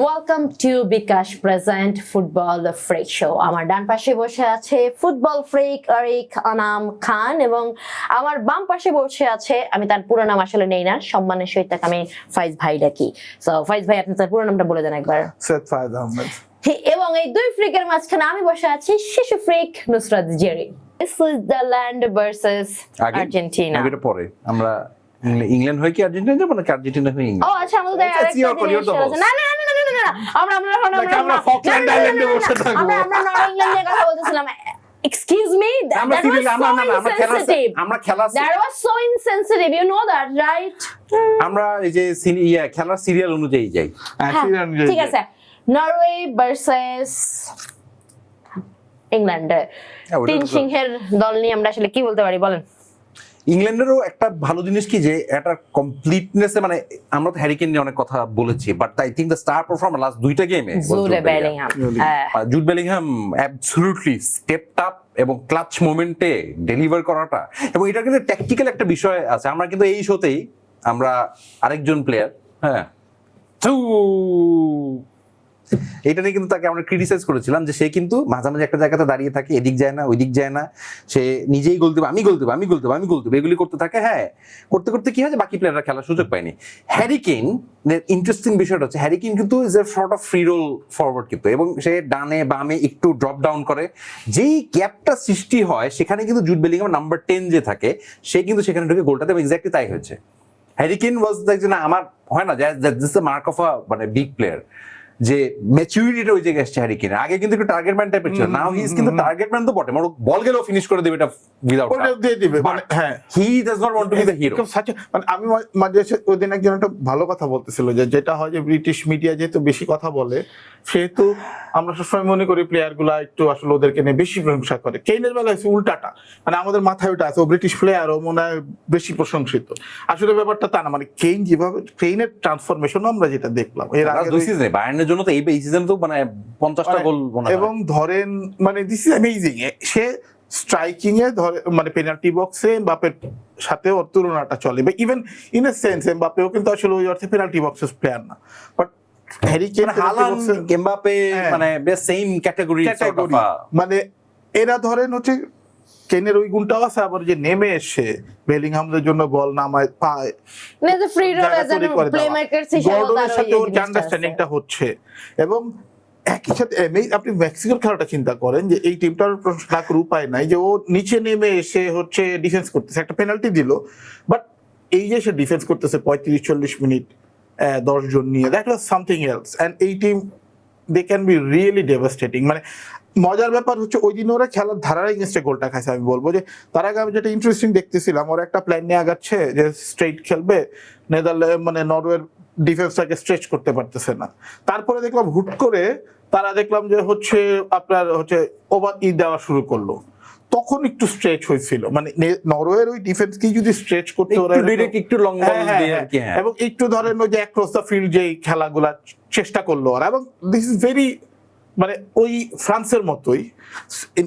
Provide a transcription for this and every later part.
Welcome to bKash present football freak show. আমার ডান পাশে বসে আছে ফুটবল ফ্রিক আরিক আনাম খান এবং আমার বাম পাশে বসে আছে, আমি তার পুরো নাম আসলে নেই না, সম্মানের সহিত তাকে আমি ফাইজ ভাই ডাকি। সো ফাইজ ভাই, আপনি তার পুরো নামটা বলে দেন একবার। সৈয়দ ফায়েজ আহমেদ। এবং এই দুই ফ্রিকের মাঝখানে আমি বসে আছি শিশু freak Nusrat Jerry. Switzerland versus Argentina. এটা পরে আমরা ইংল্যান্ড হয় কি আর্জেন্টিনা যাব নাকি আর্জেন্টিনা হয় ইংল্যান্ড? ও আচ্ছা, আমাদের আরেকটা জিনিস আছে। না না না না না না, আমরা ফকল্যান্ড আইল্যান্ডে বসে থাকবো। আমরা ইংল্যান্ডের কথা বলতেছিলাম। Excuse me, that was so insensitive. আমরা খেলা That was so insensitive, you know that, right? আমরা এই যে খেলার সিরিয়াল অনুযায়ী যাই। ঠিক আছে, নরওয়ে ভার্সেস ইংল্যান্ড। তিন সিংহের দল নিয়ে আমরা আসলে কি বলতে পারি বলেন? ইংল্যান্ডেরও একটা ভালো জিনিস কি যে একটা কমপ্লিটনেসে, মানে আমরা তো হ্যারি কেন নিয়ে অনেক কথা বলেছি, but I think the star performer last দুইটা গেমে Jude Bellingham absolutely stepped up এবং ক্লাচ মোমেন্টে ডেলিভার করাটা, এবং এটা কিন্তু ট্যাকটিক্যাল একটা বিষয় আছে। আমরা কিন্তু এই শোতেই আমরা আরেকজন প্লেয়ার, হ্যাঁ, এটা নিয়ে কিন্তু তাকে আমরা ক্রিটিসাইজ করেছিলাম যে সে কিন্তু মাঝামাঝি একটা জায়গাতে দাঁড়িয়ে থাকে, এদিক যায় না ওইদিক যায় না, সে নিজেই গোল দেবে, আমি গোল দেবো, আমি গোল দেবো, আমি গোল দেবো, এগুলি করতে থাকে। হ্যাঁ, করতে করতে কি হয় যে বাকি প্লেয়াররা খেলার সুযোগ পায়নি। হ্যারি কেইন ইন্টারেস্টিং বিষয়টা হচ্ছে হ্যারি কেইন কিন্তু is a sort of free role forward কিন্তু, এবং সে ডানে বামে একটু ড্রপ ডাউন করে, যেই গ্যাপটা সৃষ্টি হয় সেখানে কিন্তু জুড বেলিংহাম নাম্বার 10 যে থাকে সে কিন্তু সেখানে ঢুকে গোলটা দেবে। এক্স্যাক্টলি তাই হয়েছে। হ্যারি কেইন ওয়াজ লাইক, যে না আমার হয় না this the mark of a মানে বিগ প্লেয়ার, যে ম্যাচুরিটিটা ওই জায়গায় আসছে হ্যারি কেইন। আগে কিন্তু একটু টার্গেট ম্যান টাইপের ছিল, নাও হি ইজ কিন্তু টার্গেট ম্যান তো বটে, মানে বল গেলেও ফিনিশ করে দেবে, এটা উইদাউট দিয়ে দিবে, মানে হ্যাঁ, he does not want to B the hero. মানে আমি মাঝে ওই দিন একজন একটা ভালো কথা বলতেছিল যে যেটা হয় যে ব্রিটিশ মিডিয়া যেহেতু বেশি কথা বলে, সেহেতু আমরা সবসময় মনে করি প্লেয়ার গুলা একটু আসলে ওদেরকে নিয়ে বেশি প্রশংসা করে। কেইনের বেলা হচ্ছে উল্টাটা, মানে আমাদের মাথায় ওটা আছে ও ব্রিটিশ প্লেয়ার, ও মনে হয় বেশি প্রশংসিত। আসলে ব্যাপারটা তা না, মানে কেইন যেভাবে, কেইনের ট্রান্সফরমেশন আমরা যেটা দেখলাম এর আগে দুই সিজনে বায়ার্নের জন্য তো এই সিজন তো মানে 50টা গোল, এবং ধরেন মানে দিস ইজ অ্যামেজিং। সে স্ট্রাইকিং এ ধরে, মানে পেনাল্টি বক্সে এমবাপ্পের সাথে ওর তুলনাটা চলে, বা ইভেন ইন এ সেন্স এমবাপ্পেও কিন্তু আসলে ওই অর্থে পেনাল্টি বক্সের প্লেয়ার না, but Harry Kane, Haaland, Mbappe মানে সেম ক্যাটাগরি, মানে এরা ধরেন হচ্ছে কেনের ওই গুণটাও আছে, আবার যে নেমে এসে বেলিংহামদের জন্য বল নামায় পায়, মানে free role as a playmaker গর্ডনের সাথে ওর আন্ডারস্ট্যান্ডিংটা হচ্ছে। এবং একই সাথে আপনি মেক্সিকোর খেলাটা চিন্তা করেন যে এই টিমটার না করে উপায় নাই যে ও নিচে নেমে এসে হচ্ছে ডিফেন্স করতেছে, একটা পেনাল্টি দিল, বাট এই যে সে ডিফেন্স করতেছে 35-40 মিনিট 10 জন নিয়ে, that was something else. And এই team they can be really devastating. মানে মজার ব্যাপার হচ্ছে ওই দিন ওরা খেলার ধারার এগেইনস্টে গোলটা খাইছে। আমি বলবো যে তার আগে আমি যেটা ইন্টারেস্টিং দেখতেছিলাম, ওরা একটা প্ল্যান নিয়ে আগাচ্ছে যে স্ট্রেইট খেলবে, নেদারল্যান্ড মানে নরওয়ের ডিফেন্সটাকে স্ট্রেচ করতে পারতেছে না। তারপরে দেখলাম হুট করে তারা দেখলাম যে হচ্ছে আপনার হচ্ছে ওভার দেওয়া শুরু করলো, তখন একটু স্ট্রেচ হয়েছিল। মানে নরওয়ের ওই ডিফেন্সকে যদি স্ট্রেচ করতে ওরা একটু লং বল দিয়ে আর কি, হ্যাঁ, এবং একটু ধরেন ওই যে অ্যাক্রস দ্য ফিল্ড যেই খেলাগুলা চেষ্টা করলো ওরা, এবং দিস ইজ ভেরি মানে ওই ফ্রান্সের মতোই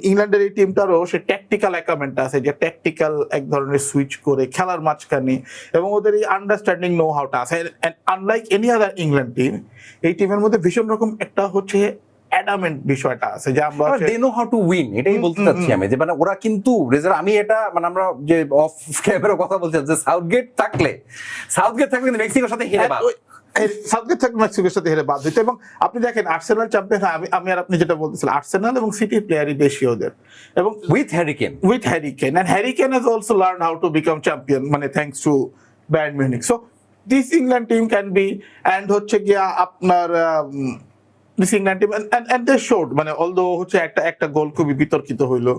ইংল্যান্ডের এই টিমটারও সে ট্যাকটিক্যাল অ্যাকামেন্ট আছে, যে ট্যাকটিক্যাল এক ধরনের সুইচ করে খেলার মাঝখানে, এবং ওদের এই আন্ডারস্ট্যান্ডিং নো হাউটা আছে। Unlike any other England team, এই টিমের মধ্যে ভীষণ রকম একটা হচ্ছে অ্যাডামেন্ট বিষয়টা আছে যে আমরা they know how to win. এটাই বলতে চাচ্ছি আমি, যে মানে ওরা কিন্তু আমি এটা মানে আমরা যে অফ ক্যামেরা কথা বলছি যে সাউথগেট থাকলে কিন্তু মেক্সিকোর সাথে হেরে বাদ, সাউথগেট থাকলে মেক্সিকোর সাথে হেরে বাদ হইতো। এবং আপনি দেখেন আর্সেনাল চ্যাম্পিয়ন, আমি আর আপনি যেটা বলতেছিলেন, আর্সেনাল এবং সিটি প্লেয়ারই বেশি ওদের, এবং with Harry Kane and Harry Kane has also learned how to become champion, মানে thanks to Bayern Munich. So this England team can be, and হচ্ছে গিয়া আপনার this England team and they showed, মানে although হচ্ছে একটা গোল খুবই বিতর্কিত হইলো,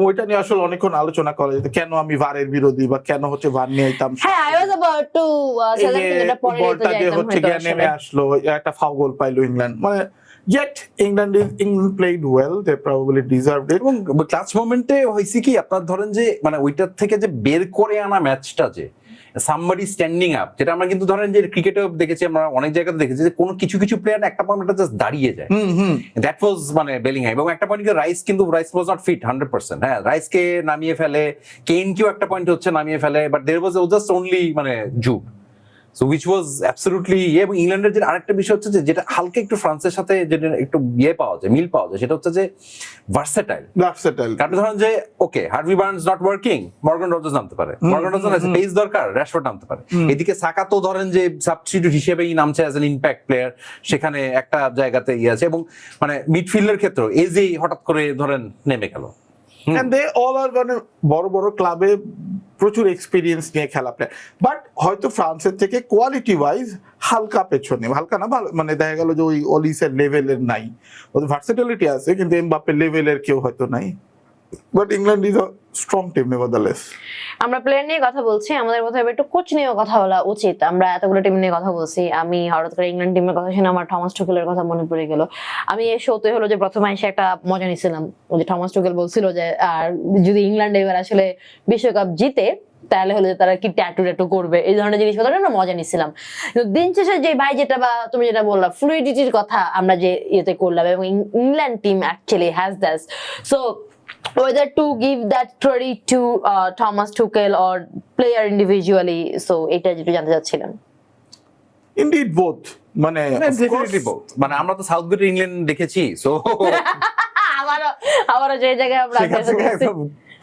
ওইটা নিয়ে আসলে অনেকক্ষণ আলোচনা করা যেত, কেন আমি ভারের বিরোধী বা কেন হচ্ছে ভার নিয়ে আইতাম। হ্যাঁ, I was about to say that এটা পরে বলটা যে হচ্ছে গিয়া নেমে আসলো, একটা ফাউল গোল পাইলো ইংল্যান্ড, মানে yet England played well, they probably deserved it. এবং ক্লাচ মোমেন্টে হয়েছে কি আপনার ধরেন যে মানে ওইটার থেকে যে বের করে আনা ম্যাচটা, যে সামবডি স্ট্যান্ডিং আপ, যেটা আমরা কিন্তু ধরেন যে ক্রিকেটেও দেখেছি, আমরা অনেক জায়গাতে দেখেছি যে কোনো কিছু প্লেয়ার একটা পয়েন্ট জাস্ট দাঁড়িয়ে যায়, দ্যাট ওয়াজ মানে বেলিংহাম। এবং একটা point Rice was not fit 100%, হ্যাঁ, রাইসকে নামিয়ে ফেলে, কেইনকেও একটা পয়েন্ট হচ্ছে নামিয়ে ফেলে, but there was just only মানে Jude. So which was absolutely এবং ইংল্যান্ডের যে আরেকটা বিষয় হচ্ছে যে যেটা হালকা একটু ফ্রান্সের সাথে যেটা একটু পাওয়া যায়, মিল পাওয়া যায়, সেটা হচ্ছে যে ভার্সেটাইল। কারণ ধরেন যে okay Harvey Barnes not working, Morgan Rogers নামতে পারে, মর্গান রজার্স আছে পেস দরকার, রাশফোর্ড নামতে পারে। এদিকে সাকা তো ধরেন যে সাবস্টিটিউট হিসেবেই নামছে অ্যাজ এন ইম্প্যাক্ট প্লেয়ার, সেখানে একটা জায়গাতে আছে, এবং মানে মিডফিল্ডের ক্ষেত্রে এজেই হঠাৎ করে ধরেন নেমে গেল। and they all are মানে বড় বড় ক্লাবে প্রচুর এক্সপিরিয়েন্স নিয়ে খেলা প্লেয়ার, বাট হয়তো ফ্রান্সের থেকে কোয়ালিটি ওয়াইজ হালকা পেছনে, হালকা না ভালো, মানে দেখা গেল যে ওই অলিসের লেভেলের নাই, ওদের ভার্সেটিলিটি আছে কিন্তু এমবাপ্পে লেভেলের কেউ হয়তো নাই, but England is a strong team নেভারদালেস। আমরা প্লেয়ার নিয়ে কথা বলছি, আমাদের বোধহয় একটু কোচ নিয়েও কথা বলা উচিত। আমরা এতগুলো টিম নিয়ে কথা বলছি, আমি হঠাৎ করে ইংল্যান্ড টিমের কথা শুনে আমার থমাস টুকেলের কথা মনে পড়ে গেল। আমি এই শোতে হলো যে প্রথমে এসে একটা মজা নিছিলাম, যে থমাস টুকেল বলছিল যে আর যদি ইংল্যান্ড এবার আসলে বিশ্বকাপ জিতে তাহলে হলো যে তারা কি ট্যাটু করবে, এই ধরনের জিনিসপত্র আমরা মজা নিছিলাম। কিন্তু দিন শেষে যে ভাই যেটা বা তুমি যেটা বললা ফ্লুইডিটির কথা আমরা যে ইয়েতে করলাম, এবং England team actually has that, so whether to give that credit to Thomas Tuchel or player individually, so এটা যেটা জানতে চাচ্ছিলাম। Indeed both, মানে ডেফিনেটলি বোথ, মানে আমরা তো সাউথগেট ইংল্যান্ড দেখেছি, সো আমারও যে জায়গায় আমরা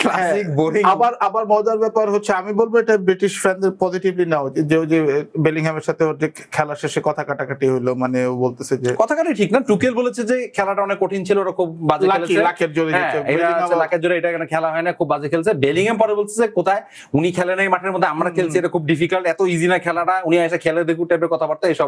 ক্লাসিক বোরিং। আবার মজার ব্যাপার হচ্ছে, আমি বলবো এটা ব্রিটিশ ফ্যানদের পজিটিভলি নেওয়া উচিত, যে বেলিংহামের সাথে ওর যে খেলা শেষে কথা কাটাকাটি হলো, মানে ও বলতেছে যে কথা কাটি ঠিক না, টুকেল বলেছে যে খেলাটা অনেক কঠিন ছিল, ওরা খুব বাজে খেলেছে, লাখের জোরে জিতছে, লাখের জোরে এটা এখানে খেলা হয় না, খুব বাজে খেলছে। বেলিংহাম পরে বলছে যে কোথায় উনি খেলে নাই মাঠের মধ্যে, আমরা খেলছি, এটা খুব ডিফিকাল্ট, এত ইজি না খেলাটা, উনি এসে খেলে দেখু টাইপের কথাবার্তা এসব।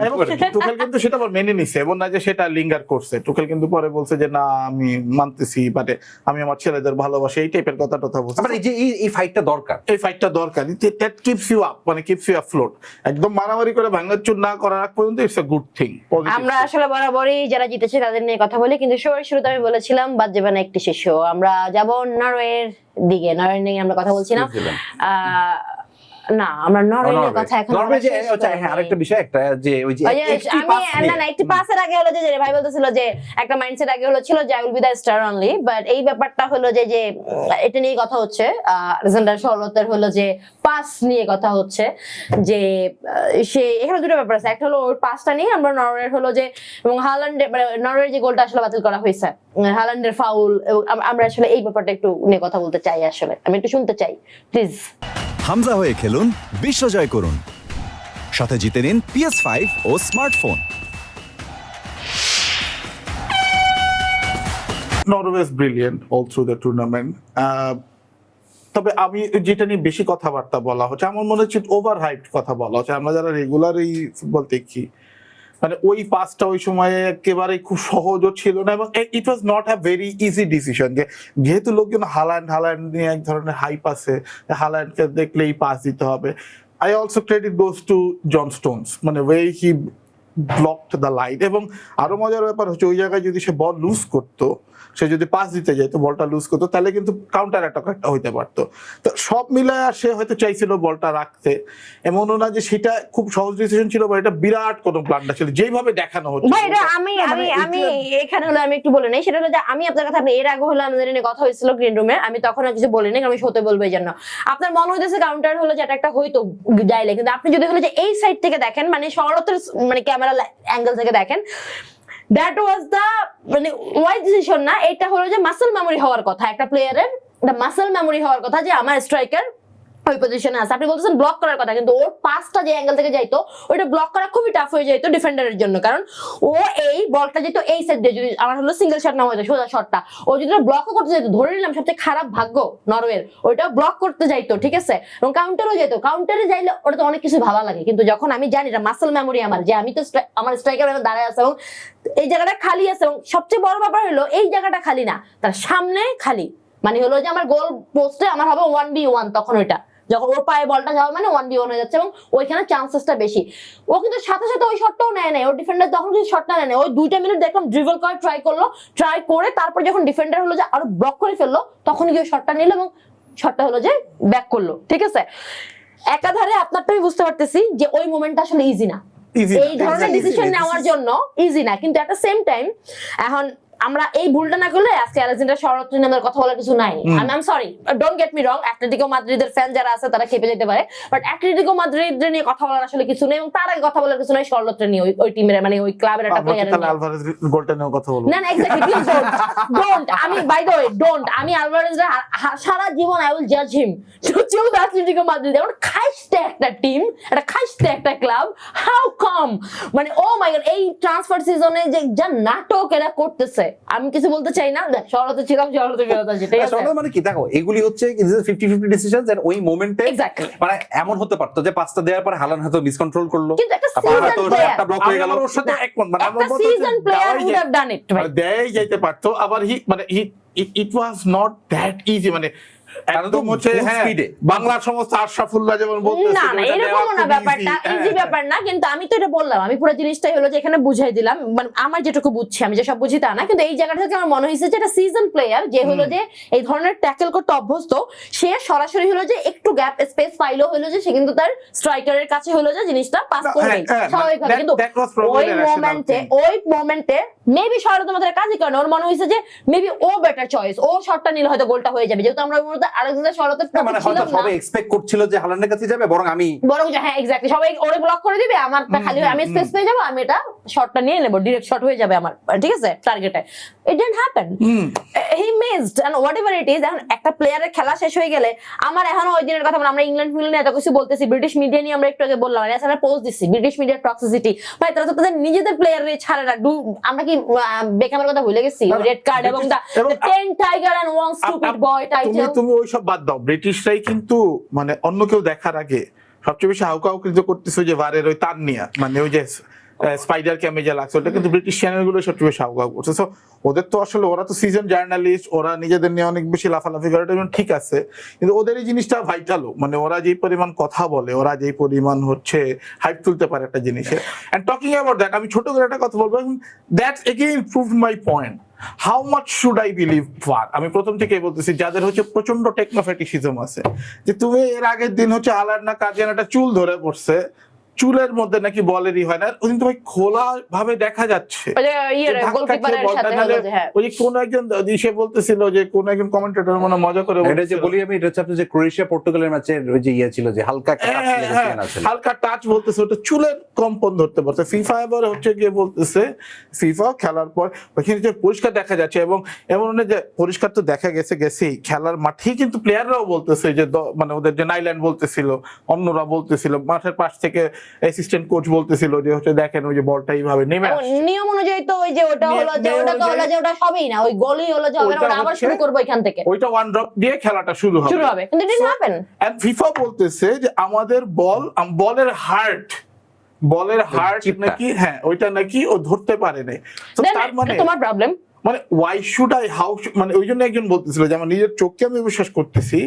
টুকেল কিন্তু সেটা আবার মেনে নিছে, এবং না যে সেটা লিঙ্গার করছে, টুকেল কিন্তু পরে বলছে যে না আমি মানতেছি, বাট আমি আমার ছেলেদের ভালোবাসি, এই টাইপের কথা বলছে। মানে এই ফাইটটা দরকার, এই ফাইটটা দরকার, দ্যাট কিপস ইউ আপ, মানে কিপস ইউ আফ্লোট। একদম মারামারি করে ভাঙাচুর না করার আগ পর্যন্ত ইটস আ গুড থিং। আমরা আসলে বরাবরই যারা জিতেছে তাদের নিয়ে কথা বলি, কিন্তু শুরুতে আমি বলেছিলাম বাদ যাবে না একটি শিশু, আমরা যাব নরওয়ের দিকে। নরওয়ে নিয়ে আমরা কথা বলছিলাম, না আমরা নরওয়ে নিয়ে কথা এখন নরওয়ে যে হ্যাঁ আরেকটা বিষয় একটা যে ওই যে একটি পাসের আগে হলো যে ভাই বলতেছিল যে একটা মাইন্ডসেট আগে হলো ছিল যে I will be the star only, but এই ব্যাপারটা হলো যে এটা নিয়ে কথা হচ্ছে, আলেকজান্ডার শার্লটের হলো যে পাস নিয়ে কথা হচ্ছে, যে সে এখানে দুটো ব্যাপার আছে, একটা হলো ওর পাসটা নিয়ে আমরা নরওয়ের হলো যে, এবং হালান্ডের মানে নরওয়ের যে গোলটা আসলে বাতিল করা হয়েছে, হালান্ডের ফাউল, এবং আমরা আসলে এই ব্যাপারটা একটু নিয়ে কথা বলতে চাই, আসলে আমি একটু শুনতে চাই প্লিজ। হামজা হয়ে খেলুন, বিশ্বজয় করুন, সাথে জিতে নিন PS5 ও smartphone. Norway is brilliant all through the tournament. তবে আমি যেটা নিয়ে বেশি কথাবার্তা বলা হচ্ছে, আমার মনে হচ্ছে ওভার হাইপড কথা বলা হচ্ছে। আমরা যারা রেগুলার এই ফুটবল দেখি, মানে ওই পাসটা ওই সময়ে একেবারে খুব সহজও ছিল না, এবং it was not a very easy decision, যে যেহেতু লোকজন হালান্ড নিয়ে এক ধরনের হাইপ আছে, হালান্ডকে দেখলেই পাস দিতে হবে। I also credit goes to John Stones, মানে way he blocked the light. এবং আরো মজার ব্যাপার হচ্ছে ওই জায়গায় যদি সে বল লুজ করতো, সে যদি পাস দিতে যেত, বলটা লুজ করতো, তাহলে কিন্তু কাউন্টার অ্যাটাক একটা হইতে পারতো। তো সব মিলায় সে হয়তো চাইছিল বলটা রাখতে, এমনও না যে সেটা খুব সহজ ডিসিশন ছিল, বা এটা বিরাট কোনো প্ল্যানটা ছিল যেভাবে দেখানো হচ্ছে। ভাই এটা আমি এখানে হলো আমি একটু বলে নেই, সেটা হলো যে আমি আপনার কথা, আপনি এর আগে হলো আমাদের নিয়ে কথা হয়েছিল গ্রিন রুমে, আমি তখন আর কিছু বলিনি, আমি সত্যি বলবো এই জন্য। আপনার মনে হইতেছে কাউন্টার হলো যে একটা হয়তো যাইলে, কিন্তু আপনি যদি হলো যে এই সাইড থেকে দেখেন, মানে শরতের মানে ক্যামেরা অ্যাঙ্গেল থেকে দেখেন, দ্যাট ওয়াজ দ্য মানে ওয়াইজ ডিসিশন না, এটা হলো যে মাসল মেমোরি হওয়ার কথা, একটা প্লেয়ারের মাসল মেমোরি হওয়ার কথা যে আমার স্ট্রাইকার ওই পজিশনে আছে। আপনি বলতেছেন ব্লক করার কথা, কিন্তু ওর পাসটা যে অ্যাঙ্গেল থেকে যাইতো ওইটা ব্লক করা খুবই টাফ হয়ে যাইতো ডিফেন্ডারের জন্য, কারণ ও এই বলটা যেত এই সাইড দিয়ে, যদি আমার হলো সিঙ্গেল শট না হতো সোজা শটটা, ও যদি ব্লকও করতে যাইতো, ধরে নিলাম সবচেয়ে খারাপ ভাগ্য নরওয়ের, ওইটা ব্লক করতে যাইতো, ঠিক আছে, এবং কাউন্টারও যেত, কাউন্টারে যাইলে ওটা তো অনেক কিছু ভালো লাগে, কিন্তু যখন আমি জানি এটা মাসল মেমোরি আমার, যে আমি তো আমার স্ট্রাইকার দাঁড়ায় আছে এবং এই জায়গাটা খালি আছে, এবং সবচেয়ে বড় ব্যাপার হলো এই জায়গাটা খালি না, তার সামনে খালি, মানে হলো যে আমার গোল পোস্টে আমার হবে 1v1, তখন ওইটা যখন ওর পায়ে বলটা যাওয়া মানে 1v1 হয়ে যাচ্ছে, এবং ওইখানে চান্সেসটা বেশি। ও কিন্তু সাথে সাথে ওই শটটাও নেয় নাই, ওর ডিফেন্ডার তখন কিন্তু শটটা নেয় নাই, ওই 2 মিনিট দেখলাম ড্রিবল করে ট্রাই করে তারপর যখন ডিফেন্ডার হলো যে আরো ব্লক করে ফেললো, তখন গিয়ে শটটা নিল এবং শটটা হলো যে ব্যাক করলো, ঠিক আছে। একাধারে আপনারটা আমি বুঝতে পারতেছি যে ওই মোমেন্টটা আসলে ইজি না, এই ধরনের ডিসিশন নেওয়ার জন্য ইজি না, কিন্তু এট দ্য সেম টাইম এখন আমরা এই ভুলটা না করলে আজকে আলেকজান্ডার শার্লট নামের কথা বলার কিছু নাই। I am sorry, don't get me wrong, Atletico মাদ্রিদের ফ্যান যারা আছে তারা খেপে যেতে পারে, বাট অ্যাটলেটিকো মাদ্রিদ নিয়ে কথা বলার আসলে কিছু নেই, এবং তার আগে কথা বলার কিছু নাই শার্লট নিয়ে, ওই টিমের মানে ওই ক্লাবের একটা প্লেয়ার তাহলে আলভারেজ গোলটা নিয়ে কথা বলবো। না না এক্স্যাক্টলি, প্লিজ ডোন্ট আমি বাই দ্য ওয়ে ডোন্ট আমি আলভারেজ সারা জীবন আই উইল জাজ him to choose Atletico Madrid. এখন খাইস্তে একটা টিম, একটা খাইস্তে একটা ক্লাব, হাউ কাম মানে ও মাই গড এই ট্রান্সফার সিজনে যে যা নাটক এরা করতেছে, আমি কিছু বলতে চাই না। দেখ শরতে ছিলাম, শরতে ফেরত আসি, ঠিক আছে? আসলে মানে কি দেখো, এগুলি হচ্ছে 50-50 ডিসিশন, এন্ড ওই মোমেন্টে Exactly. মানে এমন হতে পারতো যে পাঁচটা দেওয়ার পর হালান হয়তো মিসকন্ট্রোল করলো, কিন্তু একটা তারপর season হয়তো player, একটা ব্লক হয়ে গেল। ওর সাথে একমত, মানে একটা season player would have done it ভাই। দেয় যাইতে পারতো, আবার it was not that easy, মানে একদম হচ্ছে full হ্যাঁ speed এ। বাংলা সমস্ত আশরাফুল্লাহ যেমন বলতেছে না না এরকম না, ব্যাপারটা ইজি ব্যাপার না, কিন্তু আমি তো এটা বললাম, আমি পুরো জিনিসটাই হলো যে এখানে বুঝাই দিলাম, মানে আমার যেটুকু বুঝছি, আমি যে সব বুঝি তা না, কিন্তু এই জায়গাটা থেকে আমার মনে হয়েছে যে এটা সিজন প্লেয়ার যে হলো যে এই ধরনের ট্যাকল করতে অভ্যস্ত, সে সরাসরি হলো যে একটু গ্যাপ স্পেস পাইলো হলো যে সে কিন্তু তার স্ট্রাইকারের কাছে হলো যে জিনিসটা পাস করবে স্বাভাবিকভাবে, কিন্তু ওই মোমেন্টে মেবি শরতে মাত্র কাজই করে না, ওর মনে হয়েছে যে মেবি ও বেটার চয়েস, ও শটটা নিলে হয়তো গোলটা হয়ে যাবে, যেহেতু আমরা আলেকজান্ডার শার্লটের মানে হয়তো সবাই এক্সপেক্ট করছিল যে হালানের কাছে যাবে, বরং আমি হ্যাঁ এক্স্যাক্টলি সবাই ওরে ব্লক করে দিবে, আমারটা খালি আমি স্পেস পেয়ে যাবো, আমি এটা শটটা নিয়ে নেবো, ডিরেক্ট শট হয়ে যাবে আমার, ঠিক আছে টার্গেটে। It didn't happen, he missed and whatever it is. এখন একটা প্লেয়ারের খেলা শেষ হয়ে গেলে আমার এখনো ওই দিনের কথা মনে, আমরা ইংল্যান্ড ফিল্ডে এত কিছু বলতেছি, ব্রিটিশ মিডিয়া নিয়ে আমরা একটু আগে বললাম, এছাড়া পোস্ট দিচ্ছি ব্রিটিশ মিডিয়ার টক্সিসিটি, ভাই তারা তো তাদের নিজেদের প্লেয়ারে ছাড়ে না। আমরা কি বেকামের কথা ভুলে গেছি, রেড কার্ড এবং the 10 tiger and 1 stupid boy title. তুমি ওইসব বাদ দাও, ব্রিটিশরাই কিন্তু মানে অন্য কেউ দেখার আগে সবচেয়ে বেশি হাউকাউ কিন্তু করতেছে যে ভারের ওই তার নিয়ে, মানে ওই যে স্পাইডার ক্যামে যা লাগছে ওটা কিন্তু ব্রিটিশ চ্যানেলগুলো সবচেয়ে বেশি হাউকাউ করছে। সো ওদের তো আসলে ওরা তো সিজন জার্নালিস্ট, ওরা নিজেদের নিয়ে অনেক বেশি লাফালাফি করে, ঠিক আছে, কিন্তু ওদের এই জিনিসটা ভাইটালও, মানে ওরা যেই পরিমাণ কথা বলে, ওরা যেই পরিমাণ হচ্ছে হাইপ তুলতে পারে একটা জিনিসে। এন্ড টকিং অ্যাবাউট দ্যাট, আমি ছোট করে একটা কথা বলবো, that's again proved my point, how much should I believe ভার। আমি প্রথম থেকেই বলতেছি যাদের হচ্ছে প্রচন্ড টেকনোফ্যাটিসিজম আছে, যে তুমি এর আগের দিন হচ্ছে আলার না কাজিয়ান একটা চুল ধরে পড়ছে, চুলের মধ্যে নাকি বলেরই হয় না, ওই কিন্তু ভাই খোলা ভাবে দেখা যাচ্ছে, ওই যে কোন একজন সে বলতেছিল যে কোন একজন কমেন্টেটর মনে মজা করে এটা যে বলি আমি, এটা হচ্ছে আপনার যে ক্রোয়েশিয়া পর্তুগালের ম্যাচের ওই যে ছিল যে হালকা হালকা টাচ বলতেছে, ওটা চুলের কম্পন ধরতে পারছে। ফিফা এবার হচ্ছে গিয়ে বলতেছে, ফিফা খেলার পর ওইখানে যে পরিষ্কার দেখা যাচ্ছে, এবং এমন যে পরিষ্কার তো দেখা গেছেই খেলার মাঠেই, কিন্তু প্লেয়াররাও বলতেছে যে মানে ওদের যে নাইল্যান্ড বলতেছিল, অন্যরা বলতেছিল, মাঠের পাশ থেকে অ্যাসিস্ট্যান্ট কোচ বলতেছিল যে হচ্ছে দেখেন ওই যে বলটা এইভাবে নেমে আসে, নিয়ম অনুযায়ী তো ওই যে ওটা হলো যে ওটা তো হলো যে ওটা সবই না, ওই গোলই হলো যে আমরা আবার শুরু করব এখান থেকে, ওইটা ওয়ান ড্রপ দিয়ে খেলাটা শুরু হবে, কিন্তু it didn't happen. And FIFA বলতেছে যে আমাদের বলের হার্ট নাকি, হ্যাঁ ওইটা নাকি ও ধরতে পারে নাই, তো তার মানে তোমার প্রবলেম, মানে ওয়াই শুড আই মানে ওই জন্য একজন বলতেছিল যে আমার নিজের চোখকে আমি বিশ্বাস করতেছি,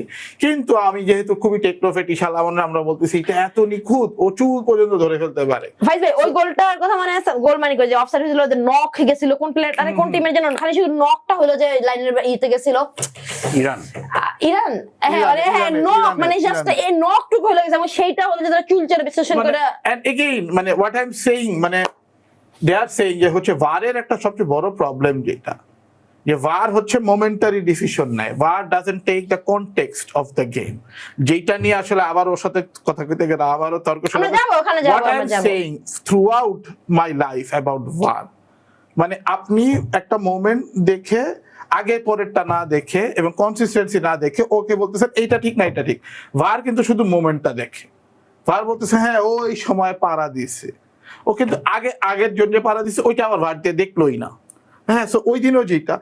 কিন্তু আমি যেহেতু খুবই টেকনোফেটি শালা, আমরা বলতেছি এটা এত নিখুঁত, ও চুল পর্যন্ত ধরে ফেলতে পারে। ভাই ওই গোলটার কথা মনে আছে, গোল মানে যে অফসাইড হয়েছিল, যে নক গেছিল কোন প্লেয়ার, আরে কোন টিমের জন্য, খালি শুধু নকটা হলো যে লাইনের ইতে গেছিল, ইরান হ্যাঁ নক, মানে জাস্ট এই নকটুকু হলো গেছে, এবং সেইটা হলো যে তারা চুলচার বিশ্লেষণ করে। এন্ড এগেইন মানে হোয়াট আই এম সেইং, মানে দে আর সেইং যে হচ্ছে ভারের একটা সবচেয়ে বড় প্রবলেম যেটা, যে ভার হচ্ছে মোমেন্টারি ডিসিশন নেয়, VAR doesn't take the context of the game, যেটা নিয়ে আসলে আবার ওর সাথে কথা কইতে গেলে আবারও তর্ক শুরু হবে। What I am saying through out my life about ভার, মানে আপনি একটা মোমেন্ট দেখে আগে পরেরটা না দেখে এবং কনসিস্টেন্সি না দেখে ওকে বলতেছেন এইটা ঠিক না এটা ঠিক, ভার কিন্তু শুধু মোমেন্টটা দেখে, ভার বলতেছে হ্যাঁ ও এই সময় পাড়া দিছে, ও কিন্তু আগের জন্য পাড়া দিছে ওইটা আবার ভার দিয়ে দেখলোই না, হ্যাঁ। সো ওই দিনও যেটা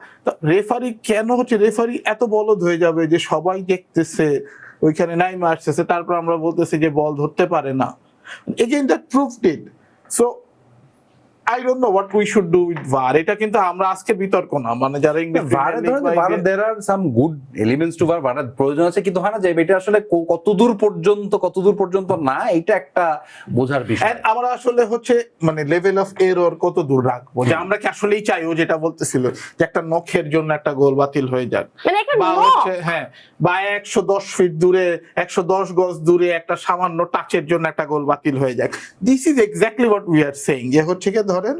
রেফারি কেন হচ্ছে, রেফারি এত বলদ হয়ে যাবে যে সবাই দেখতেছে ওইখানে নাইমা আসতেছে, তারপর আমরা বলতেছি যে বল ধরতে পারে না, again that proved it. So I don't know what we should do with VAR, এটা কিন্তু আমরা আজকে বিতর্ক না, মানে যারা English there are some good elements to VAR, প্রয়োজন আছে, কিন্তু হয় না যে এটা আসলে কতদূর পর্যন্ত না, এটা একটা বোঝার বিষয়। আমরা আসলে হচ্ছে মানে লেভেল অফ এরর কত দূর রাখবো, যে আমরা কি আসলেই চাই ও যেটা বলতেছিল যে একটা নখের জন্য একটা গোল বাতিল হয়ে যাক, বা হচ্ছে হ্যাঁ বা 110 ফিট দূরে 110 গজ দূরে একটা সামান্য টাচের জন্য একটা গোল বাতিল হয়ে যাক। This is exactly what we are saying, যে হচ্ছে কি ধরেন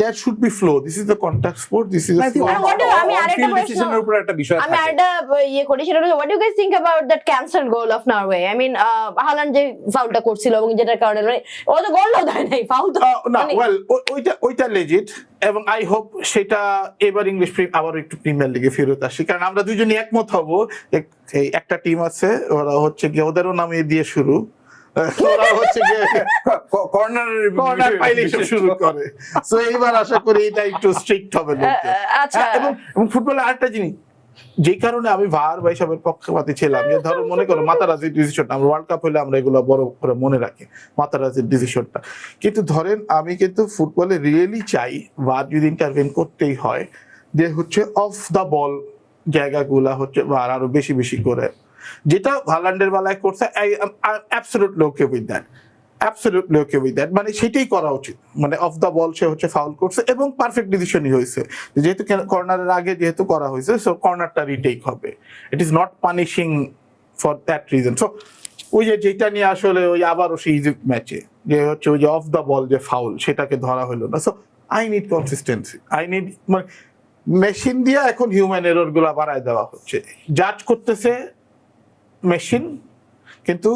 there should be flow. This is the contact sport. This is a I think flow. And what do- আমি আরেকটা on-field প্রশ্ন- decision-এর উপর একটা বিষয় আমি থাকে। আরেকটা ইয়ে করি, সেটা হলো what do you guys think about that cancelled goal of Norway? I mean Haaland যে ফাউলটা করছিল এবং যেটার কারণে মানে ও তো গোলও দেয় নাই, ফাউল তো না মানে- ওয়েল ওইটা লেজিট, এবং আই হোপ সেটা এবার ইংলিশ আবার একটু প্রিমিয়ার লিগে ফেরত আসি, কারণ আমরা দুজনই একমত হব। এই একটা টিম আছে, ওরা হচ্ছে গিয়ে ওদেরও নামে দিয়ে শুরু, ওরা হচ্ছে গিয়ে কর্নার পাইলে সব শুরু করে। সো এইবার আশা করি এটা একটু স্ট্রিক্ট হবে লোকজন। আচ্ছা। এবং ফুটবলে আরেকটা জিনিস যে কারণে আমি ভার ভাই সবের পক্ষপাতী ছিলাম, যে ধরো মনে করো মাতারাজির ডিসিশনটা, আমরা ওয়ার্ল্ড কাপ হলে আমরা এগুলো বড় করে মনে রাখি মাতারাজির ডিসিশনটা, কিন্তু ধরেন আমি কিন্তু ফুটবলে রিয়েলি চাই ভার যদি ইন্টারভেন করতেই হয়, যে হচ্ছে অফ দা বল জায়গাগুলা হচ্ছে ভার আরো বেশি বেশি করে, যেটা হালান্ডের বেলায় করছে। Absolutely okay with that, absolutely okay with that, মানে সেটাই করা উচিত। মানে অফ দা বল সে হচ্ছে ফাউল করছে এবং পারফেক্ট ডিসিশনই হয়েছে, যেহেতু কর্নারের আগে যেহেতু করা হয়েছে, সো কর্নারটা রিটেক হবে। It is not punishing for that reason. So ওই যে যেটা নিয়ে আসলে ওই আবারও সেই ইজিপ্ট ম্যাচে যে হচ্ছে ওই যে অফ দা বল যে ফাউল, সেটাকে ধরা হলো না। So I need consistency, I need, মানে মেশিন দিয়ে এখন হিউম্যান এরর গুলা বাড়ায় দেওয়া হচ্ছে, জাজ করতেছে মেশিন, কিন্তু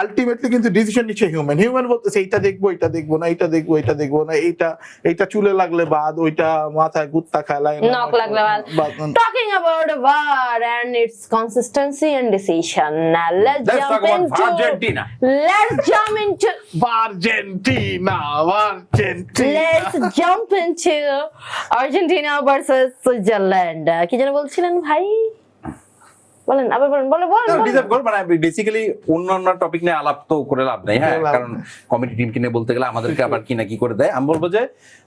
আলটিমেটলি কিন্তু ডিসিশন নিচ্ছে হিউম্যান বলতেছে এইটা দেখবো, এটা দেখবো না, এইটা দেখবো, এটা দেখবো না, এইটা চুলে লাগলে বাদ, ওইটা মাথায় গুত্তা খেলায় নখ লাগলে বাদ। Talking about VAR and its consistency and decision. Now let's Let's talk about Argentina. Let's jump into Argentina Argentina versus Switzerland. কি যেন বলছিলেন ভাই? বলেন আবার বলেন, বলেন। ডিজার্ভ করে, মানে বেসিক্যালি অন্যান্য টপিক নিয়ে আলাপ তো করে লাভ নাই, হ্যাঁ, লাভ কারণ কমিটি টিম কিনে বলতে গেলে আমাদেরকে আবার কি না কি করে দেয়। আমি বলবো যে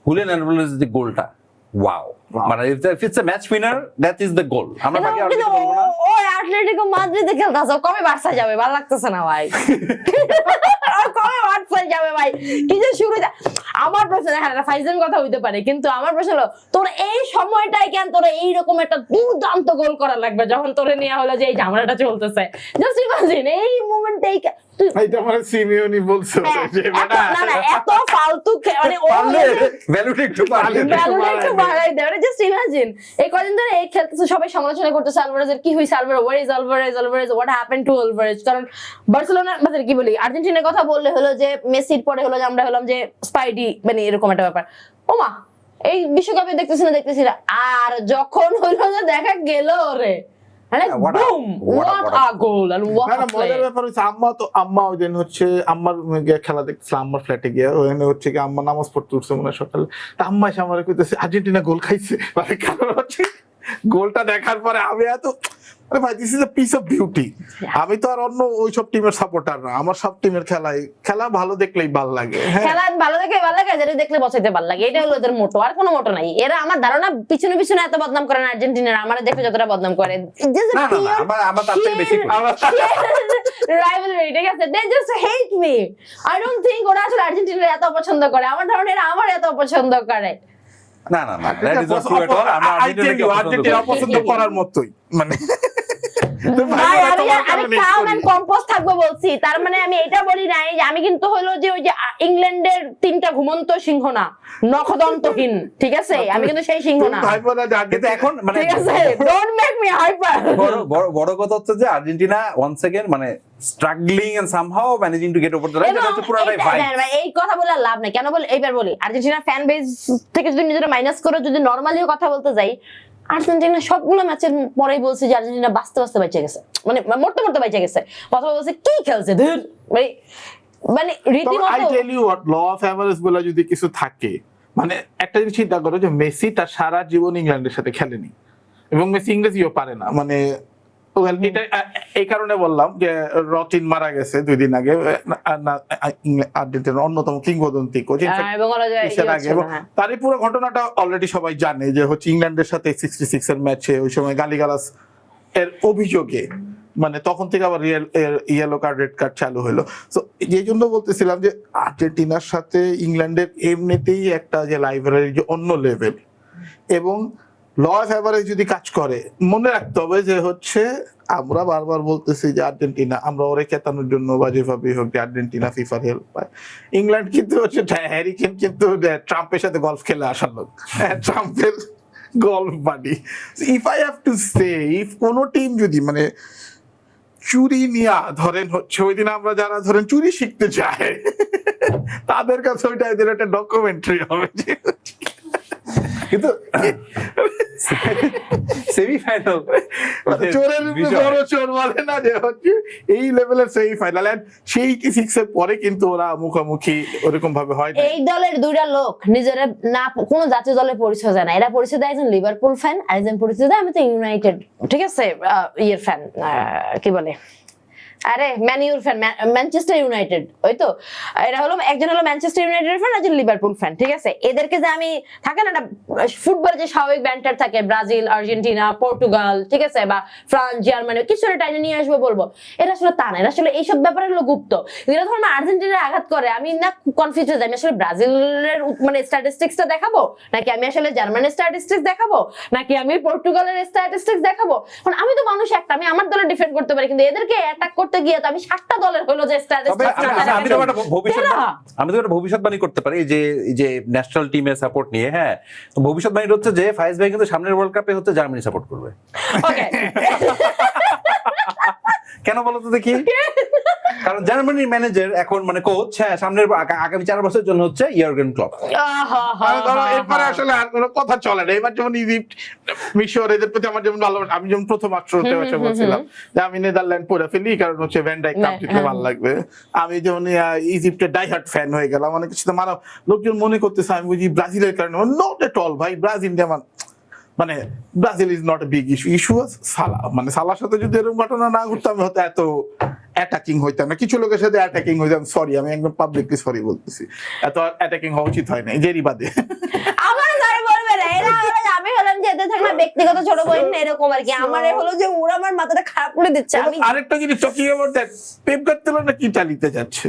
হুলিয়ান অ্যালভারেজ যে গোলটা, ওয়াও, মানে if it's a match winner that is the গোল। আমরা বাকি আর কিছু বলবো না। ও অ্যাটলেটিকো মাদ্রিদে খেলতেছে, কবে বার্সা যাবে? ভালো লাগতেছে না ভাই। আর কবে বার্সা যাবে ভাই? কি যে শুরু আমার প্রশ্ন, হ্যাঁ ফাইজেন কথা হইতে পারে, কিন্তু আমার প্রশ্ন হলো তোর এই সময়টাই কেন তোর এইরকম একটা দুর্দান্ত গোল করা লাগবে, যখন তোরে নেওয়া হলো যে এই ঝামেলাটা চলতেছে। জাস্ট ইমাজিন এই মোমেন্টটাই এটা মানে সিমিওনি বলছে যে না এত ফালতু মানে ও ভ্যালুটা একটু বাড়িয়ে দেয়। ভ্যালুটা একটু বাড়াই দেয়। জাস্ট ইমাজিন এই কদিন ধরে এই খেলতেছে, সবাই সমালোচনা করতেছে আলভারেজের, কি হইছে Alvarez, VAR is Alvarez, what happened to Alvarez. কারণ বার্সেলোনা মানে কি বলি, আর্জেন্টিনার কথা বললে হলো যে মেসির পরে হলো যে আমরা হলাম যে স্পাইডি, মানে এরকম একটা ব্যাপার। ওমা এই বিশ্বকাপে দেখতেছি না, আর যখন হইলো যে দেখা গেল ওরে, মানে what a- boom, what a- what a goal আর হোয়াট আ প্লে। মজার ব্যাপার হচ্ছে আম্মা ওই দিন হচ্ছে আম্মার গিয়ে খেলা দেখছিলাম, আম্মার ফ্ল্যাটে গিয়ে, ওখানে হচ্ছে কি আম্মা নামাজ পড়তে উঠছে মনে হয় সকালে, তা আম্মা এসে আমার কইতেছে আর্জেন্টিনা গোল খাইছে। মানে কারণ হচ্ছে গোলটা দেখার পরে আমি এত, আরে ভাই this is a piece of beauty. আমি তো আর অন্য ওইসব টিমের সাপোর্টার না, আমার সব টিমের খেলা ভালো দেখলেই ভালো লাগে। হ্যাঁ খেলা ভালো লাগে, যেটা দেখলে বসাইতে ভালো লাগে, এটা হলো ওদের মোটো, আর কোনো মোটো নাই। এরা আমার ধারণা পিছনে পিছনে এত বদনাম করে না আর্জেন্টিনার, আমার দেখে যতটা বদনাম করে না, আমার তার থেকে বেশি করে। রাইভালরি, ঠিক আছে, they just hate me. I don't think ওরা আসলে আর্জেন্টিনার এত পছন্দ করে, আমার ধারণা এরা আমার এত পছন্দ করে। না that is not true at all. আমরা আর্জেন্টিনা পছন্দ করার মতোই, মানে ভাই আমি কাম এন্ড কম্পোজ থাকবো বলছি, তার মানে আমি এটা বলি নাই যে আমি কিন্তু হলো যে ওই যে ইংল্যান্ডের তিনটা ঘুমন্ত সিংহ না, নখদন্তহীন, ঠিক আছে, আমি কিন্তু সেই সিংহ না, কিন্তু এখন মানে ঠিক আছে, ডোন্ট মেক মি হাইপার। বড় কথা হচ্ছে যে আর্জেন্টিনা ওয়ান্স अगेन মানে struggling and somehow managing to get over the line, এটা হচ্ছে পুরোটাই ভাই। এই কথা বলে লাভ নাই, কেন বল, এইবার বলি আর্জেন্টিনা ফ্যান বেস থেকে যদি নিজেরা মাইনাস করে যদি নরমালিও কথা বলতে যাই, আর্জেন্টিনা সবগুলো ম্যাচের পরেই বলছে যে আর্জেন্টিনা বাঁচতে বেঁচে গেছে, মানে মরতে বেঁচে গেছে, কথা বলছে কি খেলছে ধুর, মানে রীতিমতো। I tell you what, law of average বলে যদি কিছু থাকে, মানে একটা জিনিস চিন্তা করো যে মেসি তার সারা জীবন ইংল্যান্ডের সাথে খেলেনি, এবং মেসি ইংরেজিও পারে না, মানে এটা এই কারণে বললাম যে রটিন মারা গেছে 2 দিন আগে, আর্জেন্টিনার অন্যতম কিংবদন্তি কোচ, তারই পুরো ঘটনাটা অলরেডি সবাই জানে, যে হচ্ছে ইংল্যান্ডের সাথে 66 এর ম্যাচে ওই সময় গালিগালাজ এর অভিযোগে, মানে তখন থেকে আবার ইয়েলো কার্ড রেড কার্ড চালু হলো। তো এই জন্য বলতেছিলাম যে আর্জেন্টিনার সাথে ইংল্যান্ডের এমনিতেই একটা যে লাইব্রেরি যে অন্য লেভেল, এবং ল অফ এভারেজ যদি কাজ করে, মনে রাখতে হবে যে হচ্ছে আমরা বারবার বলতেছি যে আর্জেন্টিনা, আমরা ওরে কেতানোর জন্য বা যেভাবে হোক যে আর্জেন্টিনা ফিফার হেল্প পায়। ইংল্যান্ড কিন্তু হচ্ছে হ্যারি কেন কিন্তু ট্রাম্পের সাথে গলফ খেলে আসা লোক, ট্রাম্পের golf buddy. If I have to say, if কোনো টিম যদি মানে চুরি নিয়ে ধরেন হচ্ছে ওই দিন আমরা যারা ধরেন চুরি শিখতে চায় তাদের কাছে ওইটা এদের একটা ডকুমেন্টারি হবে। কিন্তু সেমিফাইনাল চোরের বড় চোর বলে না যে হচ্ছে এই লেভেলের সেমিফাইনাল, এন্ড সেই 86 এর পরে কিন্তু ওরা মুখোমুখি ওরকম ভাবে হয় না। এই দলের দুইটা লোক নিজেরা না কোনো জাতীয় দলের পরিচয় দেয় না। এরা পরিচয় দেয় একজন লিভারপুল ফ্যান আর একজন পরিচয় দেয় আমি তো ইউনাইটেড, ঠিক আছে, ইয়ের ফ্যান, কি বলে, আরে man your fan, Manchester United. ওই তো এরা হলো, একজন হলো ম্যানচেস্টার ইউনাইটেড ফ্যান, একজন লিভারপুল ফ্যান, ঠিক আছে। এদেরকে যে আমি থাকে না ফুটবল যে স্বাভাবিক ব্যান্টার থাকে, ব্রাজিল, আর্জেন্টিনা, পর্তুগাল, ঠিক আছে, বা ফ্রান্স, জার্মানি কিছু একটা টাইনে নিয়ে আসবো বলবো, এটা আসলে তা না। এরা আসলে এইসব ব্যাপারে হলো গুপ্ত। এরা ধরুন আর্জেন্টিনার আঘাত করে, আমি না কনফিউজ হয়ে যাই, আমি আসলে ব্রাজিলের মানে স্ট্যাটিস্টিক্সটা দেখাবো নাকি আমি আসলে জার্মানির স্ট্যাটিস্টিক্স দেখাবো নাকি আমি পর্তুগালের স্ট্যাটিস্টিক্স দেখাবো। কারণ আমি তো মানুষ একটা, আমি আমার দলে ডিফেন্ড করতে পারি, কিন্তু এদেরকে অ্যাটাক করতে গিয়ে তো আমি 7টা দলের হলো যে আমি তো একটা ভবিষ্যৎবাণী করতে পারি যে ন্যাশনাল টিমের সাপোর্ট নিয়ে। হ্যাঁ, তো ভবিষ্যৎবাণী হচ্ছে যে ফাইজ ভাই কিন্তু সামনের ওয়ার্ল্ড কাপে হচ্ছে জার্মানি সাপোর্ট করবে। ওকে কেন বলো তো দেখি? কারণ জার্মানির ম্যানেজার এখন মানে কোচ, হ্যাঁ, সামনের আগামী 4 বছরের জন্য হচ্ছে ইয়র্গেন ক্লপ। এরপরে আসলে আর কোনো কথা চলে না। এবার যেমন ইজিপ্ট, মিশর, এদের প্রতি আমার যেমন ভালো, আমি যেমন প্রথম আশ্রয়তে বসে বলছিলাম যে আমি নেদারল্যান্ড পড়ে ফেলি কারণ হচ্ছে ভ্যান ডাইক নাম দিতে ভালো লাগবে। আমি যেমন ইজিপ্টের ডাইহার্ট ফ্যান হয়ে গেলাম, অনেক কিছু মারা লোকজন মনে করতেছে আমি বুঝি ব্রাজিলের কারণে। নট এট অল ভাই, ব্রাজিল যেমন মানে Brazil is not a big issue, issue was Sala. মানে সালার সাথে যদি এরকম ঘটনা না ঘটতো আমি হয়তো এত অ্যাটাকিং হইতাম না। কিছু লোকের সাথে অ্যাটাকিং হইতাম, সরি, আমি একদম পাবলিকলি সরি বলতেছি, এত অ্যাটাকিং হওয়া উচিত হয় না জেরি বাদে। আমার সরি বলবে না, এরা হলো যে আমি হলাম যে এদের থাকলে ব্যক্তিগত ছোট বোন এরকম আর কি। আমার হলো যে ওরা আমার মাথাটা খারাপ করে দিচ্ছে। আমি আরেকটা জিনিস talking about that, Pep Guardiola কি চালিতে যাচ্ছে?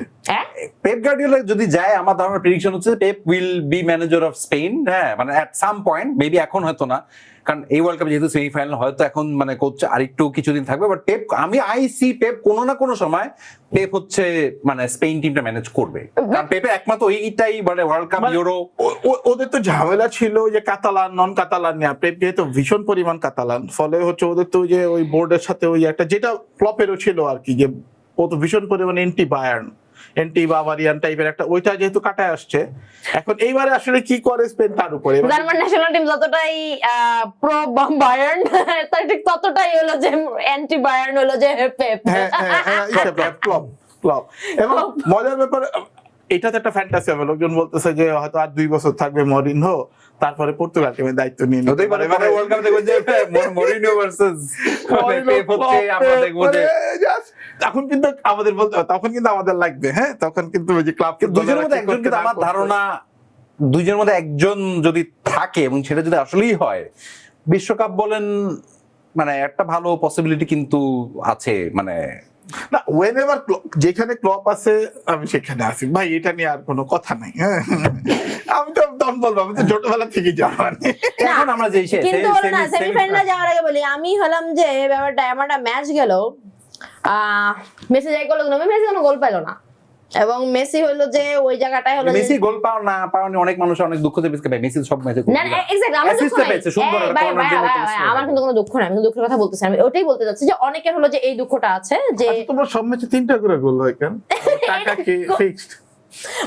পেপ গার্দিওলা যদি যায়, আমার ধারণা প্রেডিকশন হচ্ছে Pep will be manager of Spain. হ্যাঁ, মানে এট সাম পয়েন্ট, মেবি এখন হয়তো না, কারণ এই ওয়ার্ল্ড কাপে যেহেতু সেমিফাইনাল, হয়তো এখন মানে কোচ আরেকটু কিছুদিন থাকবে, বাট পেপ, আমি আইসি পেপ কোনো না কোনো সময় পেপ হচ্ছে মানে স্পেন টিমটা ম্যানেজ করবে। কারণ পেপের একমাত্র এইটাই মানে ওয়ার্ল্ড কাপ, ইউরো, ওদের তো ঝামেলা ছিল যে কাতালান নন কাতালান নিয়ে। পেপ যেহেতু ভীষণ পরিমাণ কাতালান, ফলে হচ্ছে ওদের তো যে ওই বোর্ডের সাথে ওই একটা যেটা ক্লপেরও ছিল আর কি, যে ও তো ভীষণ পরিমাণ এন্টি বাভারিয়ান টাইপের একটা, ওইটা যেহেতু কাটায় আসছে। এখন এইবারে আসলে কি করে স্পেন তার উপরে। জার্মান ন্যাশনাল টিম যতটাই প্রো বায়ার্ন, তার ঠিক ততটাই হলো যে অ্যান্টি বায়ার্ন হলো যে পেপ। ক্লব। এবং মজার ব্যাপার, এটা তো একটা ফ্যান্টাসি হবে। লোকজন বলতেছে যে হয়তো আর 2 বছর থাকবে মরিনহো, তারপরে পর্তুগাল টিমের দায়িত্ব নিয়ে নিতে পারে। মানে ওয়ার্ল্ড কাপ দেখবেন যে মরিনহো ভার্সেস পেপ হচ্ছে, আমরা দেখবো যে তখন কিন্তু আমাদের বলতে, তখন কিন্তু আমাদের লাগবে। হ্যাঁ, তখন কিন্তু ওই যে ক্লাব দুজনের মধ্যে একজন, কিন্তু আমার ধারণা দুজনের মধ্যে একজন যদি থাকে এবং সেটা যদি আসলেই হয়, বিশ্বকাপ বলেন মানে একটা ভালো পসিবিলিটি কিন্তু আছে। মানে না, whenever যেখানে ক্লব আছে আমি সেখানে আছি ভাই, এটা নিয়ে আর কোনো কথা নাই। হ্যাঁ, আমি তো দম বলবো, আমি তো ছোটবেলা থেকে জানি। এখন আমরা যেই কিন্তু না সেমিফাইনালে যাওয়ার আগে বলি, আমি হলাম যে ব্যাপারটা এমন একটা ম্যাচ গেল, মেসি যাই গোল, মেসি কোনো গোল পাইলো না, এবং মেসি হলো যে ওই জায়গাটায় হলো মেসি গোল পাওনি অনেক মানুষ অনেক দুঃখ পেয়েছে ভাই। মেসি সব ম্যাচে না এক্স্যাক্টলি আমার দুঃখ নাই, আমার কিন্তু কোনো দুঃখ নাই, আমি দুঃখের কথা বলতেছি, আমি ওটাই বলতে যাচ্ছি যে অনেকের হলো যে এই দুঃখটা আছে যে তোমার সব ম্যাচে 3টা করে গোল হয় কেন? টাকা কি ফিক্সড?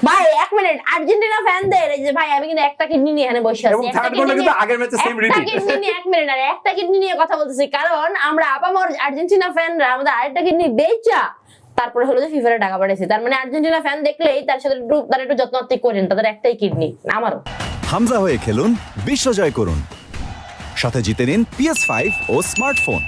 ভাই 1 মিনিট, আর্জেন্টিনা ফ্যানদের এই যে ভাই আমি কিন্তু একটা কিডনি নিয়ে এখানে বসে আছি, একটা কিডনি কিন্তু আগের ম্যাচে সেম রিপিট, একটা কিডনি নিয়ে 1 মিনিট, আর একটা কিডনি নিয়ে কথা বলতেছি কারণ আমরা আপামর আর্জেন্টিনা ফ্যানরা আমাদের আরেকটা কিডনি বেচা তারপরে হলো যে ফিফারে টাকা পাঠাইছে। তার মানে আর্জেন্টিনা ফ্যান দেখলেই তার সাথে একটু যত্নআত্তি করেন, তাদের একটাই কিডনি, আমারও। হামজা হয়ে খেলুন, বিশ্ব জয় করুন, সাথে জিতে নিন PS5 ও স্মার্টফোন।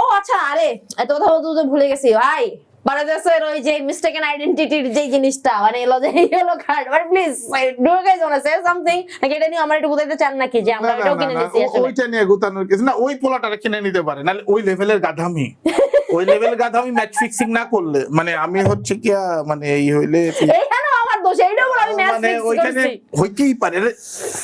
ও আচ্ছা, আরে এত কথা বলতে ভুলে গেছি ভাই, বাংলাদেশের ওই যে মিস্টেকেন আইডেন্টিটির যে জিনিসটা মানে এলো যে ইয়েলো কার্ড, মানে please do you guys want to say something, নাকি এটা নিয়ে আমরা একটু বুঝাইতে চান নাকি যে আমরা এটাও কিনে নিছি? আসলে ওইটা নিয়ে গুতানোর কিছু না, ওই পোলাটারে কিনে নিতে পারে, নাহলে ওই লেভেলের গাধামি ওই লেভেলের গাধামি ম্যাচ ফিক্সিং না করলে মানে আমি হচ্ছে কি মানে এই হইলে এইখানেও আমার দোষ, এইটাও বলে আমি ম্যাচ মানে ফিক্স ওইখানে করছি। হইতেই পারে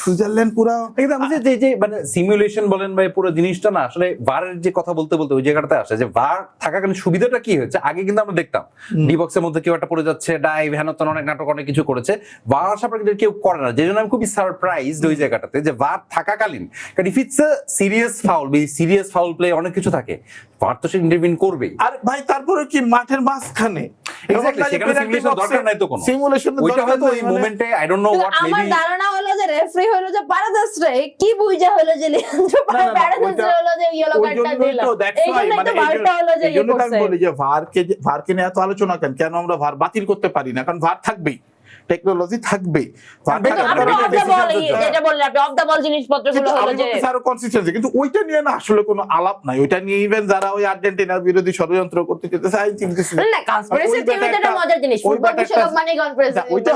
সুইজারল্যান্ড পুরো কিন্তু আমি যে মানে সিমুলেশন বলেন বা পুরো জিনিসটা না আসলে ভারের যে কথা বলতে বলতে ওই জায়গাটাতে আসে যে ভার থাকাকালীন সুবিধাটা কি হচ্ছে আগে কিন্তু আমরা দেখতাম ডি বক্সের মধ্যে কেউ একটা পড়ে যাচ্ছে ডাইভ হ্যানতন অনেক নাটক অনেক কিছু করেছে ভার আসার পর কিন্তু কেউ করে না, যে জন্য আমি খুবই সারপ্রাইজড ওই জায়গাটাতে যে ভার থাকাকালীন, কারণ if it's a serious foul বা সিরিয়াস ফাউল প্লে অনেক কিছু থাকে ভার তো সে ইন্টারভিন করবেই। আর ভাই তারপরে কি মাঠের মাঝখানে Exactly, সেখানে সিমুলেশন দরকার নাই তো কোনো, সিমুলেশন ওইটা হয়তো ওই মোমেন্টে আই ডোন্ট নো কিন্তু হোয়াট আমার মেবি ধারণা হলো যে রেফারি হলো যে পারাদাস রে কি বুঝা হলো যে লিয়ান্দ্রো পারাদাস রে হলো যে ইয়েলো কার্ডটা দিল, এই জন্যই তো ভারটা হলো যে ইয়ে আমি করছে। বলি যে ভারকে নিয়ে এত আলোচনা কেন আমরা ভার বাতিল করতে পারি না, কারণ ভার থাকবেই, টেকনোলজি থাকবেই, VAR কিন্তু থাকার আপনি কারণে অফ দ্য বল decision যেটা বললেন আপনি অফ দ্য বল জিনিসপত্রগুলো কিন্তু হলো আমি যে বলতেছি আরো consistency, কিন্তু ওইটা নিয়ে না আসলে কোনো আলাপ নাই, ওইটা নিয়ে ইভেন যারা ওই আর্জেন্টিনার বিরোধী ষড়যন্ত্র করতে চেয়েছে আই থিংক দিস না কনস্পিরেসি থিওরি তো একটা মজার জিনিস, ফুটবল বিশ্বকাপ মানে কনস্পিরেসি, ওইটা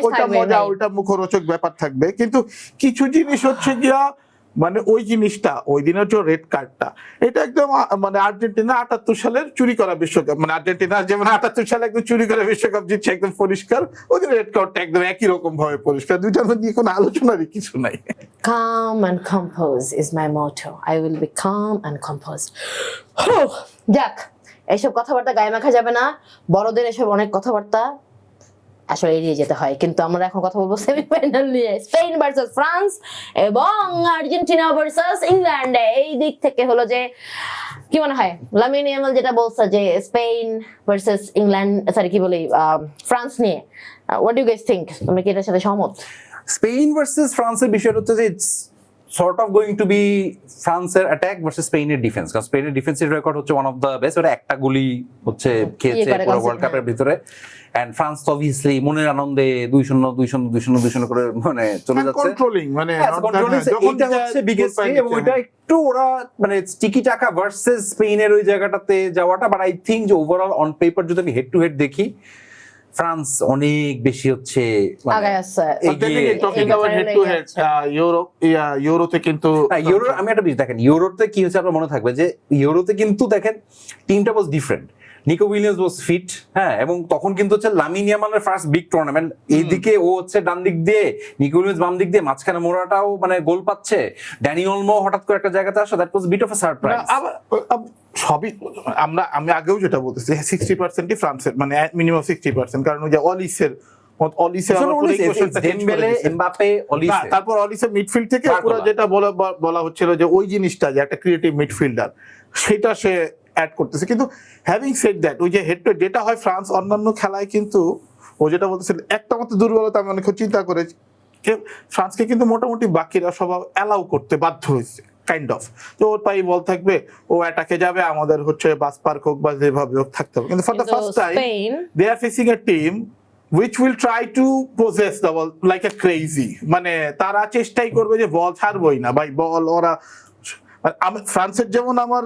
ওইটা মজা, ওইটা মুখরোচক ব্যাপার থাকবে, কিন্তু কিছু জিনিস হচ্ছে গিয়া মানে ওই জিনিসটা ওই দিনের যে রেড কার্ডটা এটা একদম মানে আর্জেন্টিনা 78 সালের চুরি করা বিশ্বকাপ, মানে আর্জেন্টিনা যেমন 78 সালে একদম চুরি করা বিশ্বকাপ জিতছে একদম পরিষ্কার, ওই দিনের রেড কার্ডটা একদম একই রকম ভাবে পরিষ্কার, দুইটার মধ্যে কোনো আলোচনারই কিছু নাই। calm and compose is my motto. I will be calm and composed. যাক, এইসব কথাবার্তা গায়ে মাখা যাবে না, বড়দের এসব অনেক কথাবার্তা আসলে এড়িয়ে যেতে হয়, কিন্তু আমরা এখন কথা বলবো সেমিফাইনাল নিয়ে, স্পেন ভার্সেস ফ্রান্স এবং আর্জেন্টিনা ভার্সেস ইংল্যান্ড। এই দিক থেকে হলো যে কি মনে হয় লামিন ইয়ামাল যেটা বলছে যে স্পেন ভার্সেস ইংল্যান্ড, সরি কি বলি ফ্রান্স নিয়ে, হোয়াট ডু গাইস থিংক, তোমরা কি এটার সাথে সহমত? স্পেন ভার্সেস ফ্রান্সের বিষয়টা হচ্ছে যে it's sort of going to be ফ্রান্সের অ্যাটাক ভার্সেস স্পেনের ডিফেন্স, কারণ স্পেনের ডিফেন্সের রেকর্ড হচ্ছে ওয়ান অফ দ্য বেস্ট, ওরা একটা গুলি হচ্ছে খেয়েছে করে পুরো গেছে, ওয়ার্ল্ড কাপের ভিতরে, এন্ড ফ্রান্স তো অবভিয়াসলি মনের আনন্দে 2-0 করে মানে চলে যাচ্ছে কন্ট্রোলিং মানে এটা হচ্ছে বিগেস্ট, এবং এটা একটু ওরা মানে টিকি টাকা ভার্সেস স্পেনের ওই জায়গাটাতে যাওয়াটা, বাট আই থিংক যে ওভারঅল অন পেপার যদি আমি হেড টু হেড দেখি ফ্রান্স অনেক বেশি হচ্ছে আগায় আছে। ইউরোতে কিন্তু ইউরো, আমি একটা বিষয় দেখেন ইউরোতে কি হচ্ছে আপনার মনে থাকবে যে ইউরোতে কিন্তু দেখেন টিমটা was different, Nico Williams was fit, হ্যাঁ, এবং তখন কিন্তু হচ্ছে লামিন ইয়ামালের ফার্স্ট বিগ টুর্নামেন্ট, এইদিকে ও হচ্ছে ডান দিক দিয়ে, নিকো উইলিয়ামস বাম দিক দিয়ে, মাঝখানে মোরাটাও মানে গোল পাচ্ছে, ড্যানি অলমো হঠাৎ করে একটা জায়গাতে আসে, that was bit of a surprise. সবই আমি আগেও যেটা বলতেছি 60% ফ্রান্সের, মানে মিনিমাম 60%, কারণ ওই যে তারপর অলিসে মিডফিল্ড থেকে পুরো যেটা বলা হচ্ছিল যে ওই জিনিসটা যে একটা ক্রিয়েটিভ মিডফিল্ডার সেটা সে অ্যাড করতেছে, কিন্তু হ্যাভিং সেড দ্যাট ওই যে হেড টু যেটা হয় ফ্রান্স অন্যান্য খেলায় কিন্তু ও যেটা বলতেছিল একটা মতো দুর্বলতা আমি অনেক চিন্তা করে ফ্রান্সকে কিন্তু মোটামুটি বাকিরা সব অ্যালাউ করতে বাধ্য হয়েছে কাইন্ড অফ, তো ওর পাই বল থাকবে ও অ্যাটাকে যাবে, আমাদের হচ্ছে বাস পার্ক হোক বা যেভাবে হোক থাকতে হবে, কিন্তু for the first time they are facing a team which will try to possess the ball like a crazy, মানে তারা চেষ্টাই করবে যে বল ছাড়বই না ভাই, বল ওরা ফ্রান্সের যেমন আমার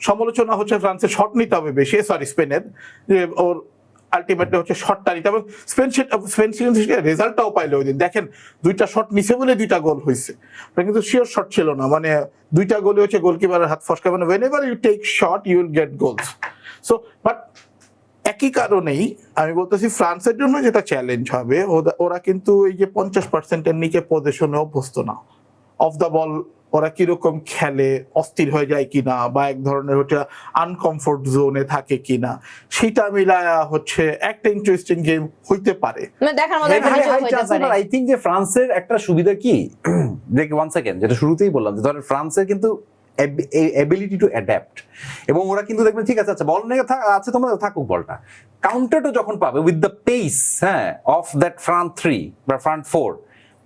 সমালোচনা হচ্ছে ফ্রান্সের শট নিতে হবে বেশি, সরি স্পেনের যে ওর আলটিমেটলি হচ্ছে শটটা নিতে হবে, স্পেন রেজাল্টটাও পাইলো ওই দিন, দেখেন 2টা শট নিছে বলে 2টা গোল হয়েছে, কিন্তু শিওর শট ছিল না, মানে 2টা গোলে হচ্ছে গোলকিপারের হাত ফসকা, মানে whenever you take shot you will get goals, so but একই কারণেই আমি বলতেছি ফ্রান্সের জন্য যেটা চ্যালেঞ্জ হবে, ওরা কিন্তু এই যে 50%-এর নিচে পজিশনে অভ্যস্ত না, অফ দ্য বল ওরা কিরকম খেলে, অস্থির হয়ে যায় কিনা বা এক ধরনের হচ্ছে আনকমফোর্ট জোনে থাকে কিনা, সেটা মিলায়া হচ্ছে একটা ইন্টারেস্টিং গেম হইতে পারে। আই থিংক যে ফ্রান্সের একটা সুবিধা কি, দেখ ওয়ান সেকেন্ড যেটা শুরুতেই বললাম যে ধরেন ফ্রান্সের কিন্তু এবিলিটি টু অ্যাডাপ্ট, এবং ওরা কিন্তু দেখবেন ঠিক আছে আচ্ছা বল নিয়ে আছে তোমাদের থাকুক, বলটা কাউন্টারটা যখন পাবে উইথ দ্য পেস, হ্যাঁ, অফ দ্যাট ফ্রন্ট 3 বা ফ্রন্ট 4,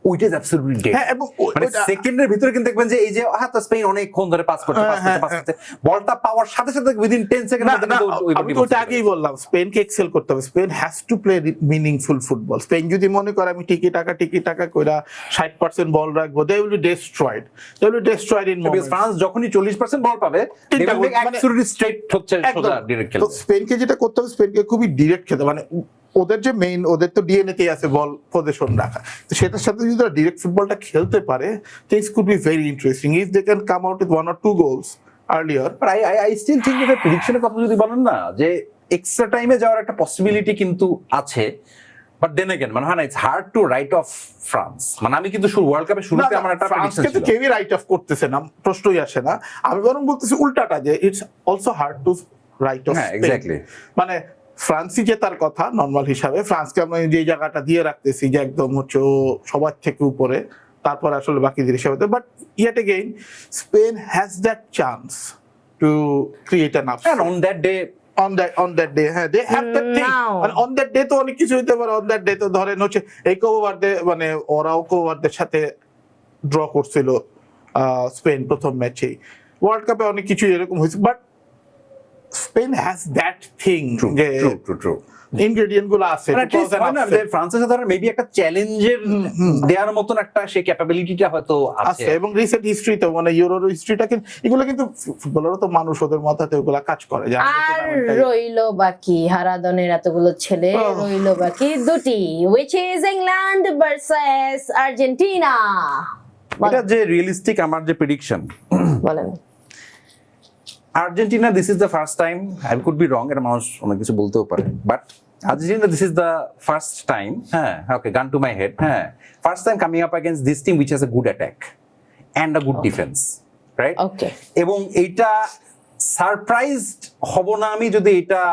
ওইটা ইজ অ্যাবসলিউটলি ডেড, এবং মানে সেকেন্ডের ভিতরে কিন্তু দেখবেন যে এই যে তো স্পেন অনেকক্ষণ ধরে পাস করতে বলটা পাওয়ার সাথে সাথে উইদিন 10 সেকেন্ড আমি তো ওটা আগেই বললাম স্পেনকে এক্সেল করতে হবে, Spain has to play meaningful football, Spain যদি মনে করে আমি টিকি টাকা কইরা 60% বল রাখবো, they will be destroyed in moments. France যখনই 40% বল পাবে they will make absolutely straight হচ্ছে সোজা ডাইরেক্ট খেলবে, তো স্পেনকে যেটা করতে হবে স্পেনকে খুবই ডিরেক্ট খেলতে, মানে ওদের যে মেইন ওদের তো ডিএনএ তেই আছে বল পজিশন রাখা, তো সেটার সাথে যদি তারা ডিরেক্ট ফুটবলটা খেলতে পারে things could be very interesting if they can come out with 1 or 2 goals earlier, but I still think যে প্রেডিকশনের কথা যদি বলেন না যে এক্সট্রা টাইমে যাওয়ার একটা পসিবিলিটি কিন্তু আছে, বাট দেন अगेन মানে হয় না it's hard to right of France, মানে আমি কিন্তু ওয়ার্ল্ড কাপের শুরুতে আমার একটা ফ্রান্সকে প্রেডিকশন তো ছিল। কেউই রাইট অফ করতেছে না, প্রশ্নই আসে না। আমি বরং বলতেছি উল্টাটা, যে it's also hard to right of. হ্যাঁ এক্স্যাক্টলি, মানে ফ্রান্সই জেতার কথা নর্মাল হিসাবে, ফ্রান্সকে আমরা যে জায়গাটা দিয়ে রাখতেছি যে একদম হচ্ছে ও সবার থেকে উপরে, তারপর আসলে বাকিদের হিসাবে। But yet again Spain has that chance to create an upset and on that day on that day, হ্যাঁ they have that thing. Now. মানে অন দ্যাট ডে তো অনেক কিছু হইতে পারে। অন দ্যাট ডে তো ধরেন হচ্ছে এই কোভারডে, মানে ওরাও কোভারদের সাথে ড্র করছিল স্পেন প্রথম ম্যাচেই। ওয়ার্ল্ড কাপে অনেক কিছু এরকম হয়েছে, but Spain has that thing যে ট্রু ইনগ্রেডিয়েন্ট গুলো আছে to cause an upset। ফ্রান্সের সাথে মেবি একটা চ্যালেঞ্জের দেওয়ার মতন একটা সেই ক্যাপাবিলিটিটা হয়তো আছে। আছে, এবং রিসেন্ট হিস্ট্রি তো মানে ইউরোর হিস্ট্রিটা কিন্তু এগুলো কিন্তু ফুটবলারও তো মানুষ, ওদের মাথাতে ওগুলা কাজ করে। যে আর রইলো বাকি হারাদনের এতগুলো ছেলে, রইলো বাকি দুটি, which is England versus Argentina। এটা যে রিয়েলিস্টিক আমার যে প্রেডিকশন, বলেন। Argentina this is the first time, I could be wrong, এটা মানুষ অনেক কিছু বলতেও পারে, but Argentina this is the first time, হ্যাঁ okay gun to my head, হ্যাঁ first time coming up against this team which has a good attack and a good defence, right? Okay, এবং এইটা সারপ্রাইজড হব না আমি যদি এটা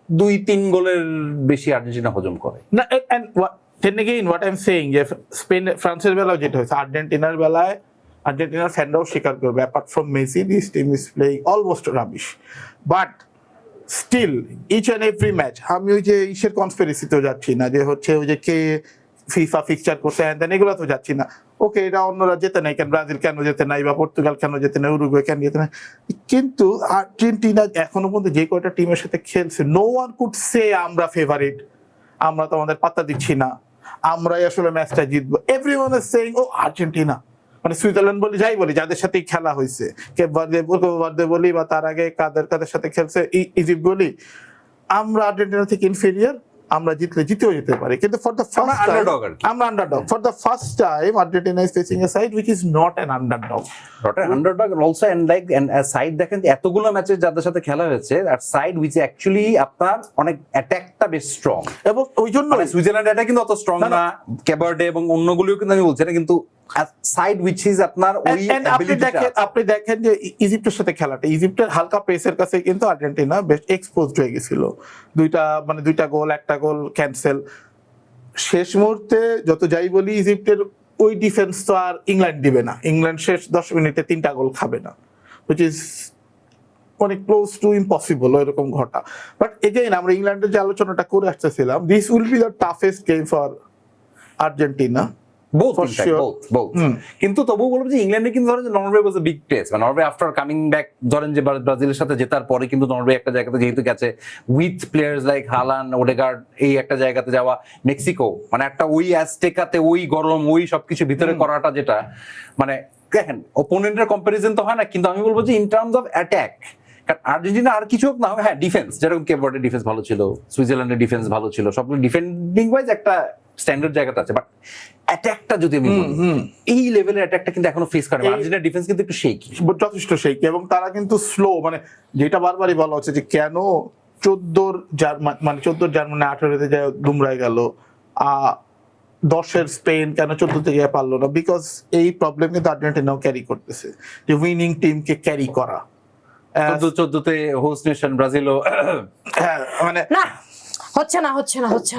2-3 গোলের বেশি আর্জেন্টিনা হজম করে। না, and then again what I'm saying, যে স্পেন ফ্রান্সের বেলায় যেটা হয়েছে, আর্জেন্টিনার বেলায় আর্জেন্টিনার ফ্যানরাও স্বীকার করবে, apart from Messi this team is playing almost rubbish. But still each and every match, আমি ওই যে ইসের কনস্পিরেসিতেও যাচ্ছি না, যে হচ্ছে ওই যে কে ফিফা ফিক্সচার করছে হ্যান ত্যান, এগুলো তো যাচ্ছি না। ওকে, এটা অন্যরা যেতে নাই কেন, ব্রাজিল কেন যেতে নাই, বা পর্তুগাল কেন যেতে নাই, উরুগুয়ে কেন যেতে নাই, কিন্তু আর্জেন্টিনা এখনো পর্যন্ত যে কয়টা টিমের সাথে খেলছে, নো ওয়ান কুড সে আমরা ফেভারিট, আমরা তো আমাদের পাত্তা দিচ্ছি না, আমরাই আসলে ম্যাচটা জিতবো। Everyone is saying oh Argentina, মানে সুইজারল্যান্ড বলি, যাই বলি, যাদের সাথেই খেলা হয়েছে, কেপ বলি, বা তার আগে কাদের সাথে খেলছে, ইজিপ্ট বলি, আমরা আর্জেন্টিনা থেকে ইনফেরিয়ার, আমরা জিতলে জিতেও যেতে পারি, কিন্তু for the first time underdog আর কি। আমরা underdog. For the first time Argentina is facing a side which is not an underdog. Not an underdog also, and like and side দেখেন যে এতগুলো ম্যাচে যাদের সাথে খেলা হয়েছে, আর সাইড উইচ অ্যাকচুয়ালি আপনার অনেক অ্যাটাকটা বেশ স্ট্রং, এবং ওই জন্য মানে সুইজারল্যান্ড এটা কিন্তু অত স্ট্রং না, না। না, ক্যাবার্ডে এবং অন্যগুলিও কিন্তু আমি বলছি না, কিন্তু সাইড উইচ ইজ আপনার ওই And আপনি দেখেন যে ইজিপ্টের সাথে খেলাটা, ইজিপ্টের হালকা পেসের কাছে কিন্তু আর্জেন্টিনা বেশ এক্সপোজড হয়ে গেছিল, দুইটা গোল, একটা গোল ক্যান্সেল। শেষ মুহূর্তে যত যাই বলি, ইজিপ্টের ওই ডিফেন্স তো আর ইংল্যান্ড দিবে না, ইংল্যান্ড শেষ 10 মিনিটে 3টা গোল খাবে না, হুইচ ইজ অনেক ক্লোজ টু ইম্পসিবল এরকম ঘটা। বাট এগেইন আমরা ইংল্যান্ডের যে আলোচনাটা করে আসতেছিলাম, this will be the toughest game for Argentina. both For in fact, sure. both কিন্তু তবুও বলবো যে ইংল্যান্ডে কিন্তু ধরেন যে Norway was a big test, মানে নরওয়ে আফটার কামিং ব্যাক, ধরেন যে ব্রাজিলের সাথে জেতার পরে কিন্তু নরওয়ে একটা জায়গাতে যেহেতু গেছে with players like Haaland, Odegaard, এই একটা জায়গাতে যাওয়া, মেক্সিকো, মানে একটা ওই অ্যাজটেকাতে ওই গরম, ওই সবকিছু ভিতরে করাটা, যেটা মানে দেখেন ওপোনেন্টের কম্পারিজন তো হয় না, কিন্তু আমি বলবো যে ইন টার্মস অফ অ্যাটাক, কারণ আর্জেন্টিনা আর কিছু হোক না হবে, হ্যাঁ ডিফেন্স, যেরকম কেপভার্ডের ডিফেন্স ভালো ছিল, সুইজারল্যান্ডের ডিফেন্স ভালো ছিল, সবগুলো ডিফেন্ডিং ওয়াইজ একটা স্ট্যান্ডার্ড জায়গাতে আছে, বাট অ্যাটাকটা যদি আমি বলি, এই লেভেলের অ্যাটাকটা কিন্তু এখনো ফেস করে আর্জেন্টিনার ডিফেন্স কিন্তু একটু শেকি, যথেষ্ট শেকি, এবং তারা কিন্তু স্লো, মানে যেটা বারবারই বলা হচ্ছে যে কেন 14 জার্মানি 18-তে যায় দুমড়ায় গেল, 10-এর স্পেন কেন 14-তে গিয়ে পারলো না, বিকজ এই প্রবলেম কিন্তু আর্জেন্টিনাও ক্যারি করতেছে, যে উইনিং টিমকে ক্যারি করা। 14-তে হোস্ট নেশন ব্রাজিলও হ্যাঁ, মানে না, হচ্ছে না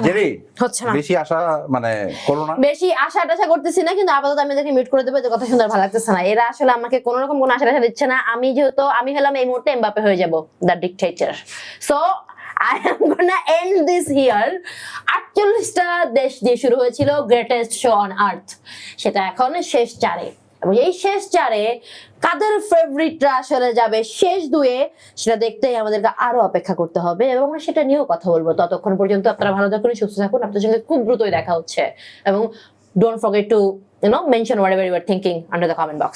জেরি হচ্ছে না। বেশি আশা মানে করো না, বেশি আশা টাশা করতেছি না, কিন্তু আপাতত আমি এদেরকে মিউট করে দেবো, যে কথা শুনতে আর ভালো লাগতেছে না। এরা আসলে আমাকে কোনো রকম কোনো আশা টাশা দিচ্ছে না। আমি হলাম এই মুহূর্তে এমবাপে হয়ে যাব, the dictator. So I am gonna end this here. 48টা দেশ দিয়ে শুরু হয়েছিল গ্রেটেস্ট শো অন আর্থ, সেটা এখন শেষ 4-এ, এবং এই শেষ 4-এ কাদের ফেভারিটরা আসলে যাবে শেষ 2-এ, সেটা দেখতেই আমাদেরকে আরো অপেক্ষা করতে হবে, এবং আমরা সেটা নিয়েও কথা বলবো। ততক্ষণ পর্যন্ত আপনারা ভালো থাকুন, সুস্থ থাকুন, আপনাদের সঙ্গে খুব দ্রুতই দেখা হচ্ছে, এবং don't forget to mention whatever you are thinking under the comment box.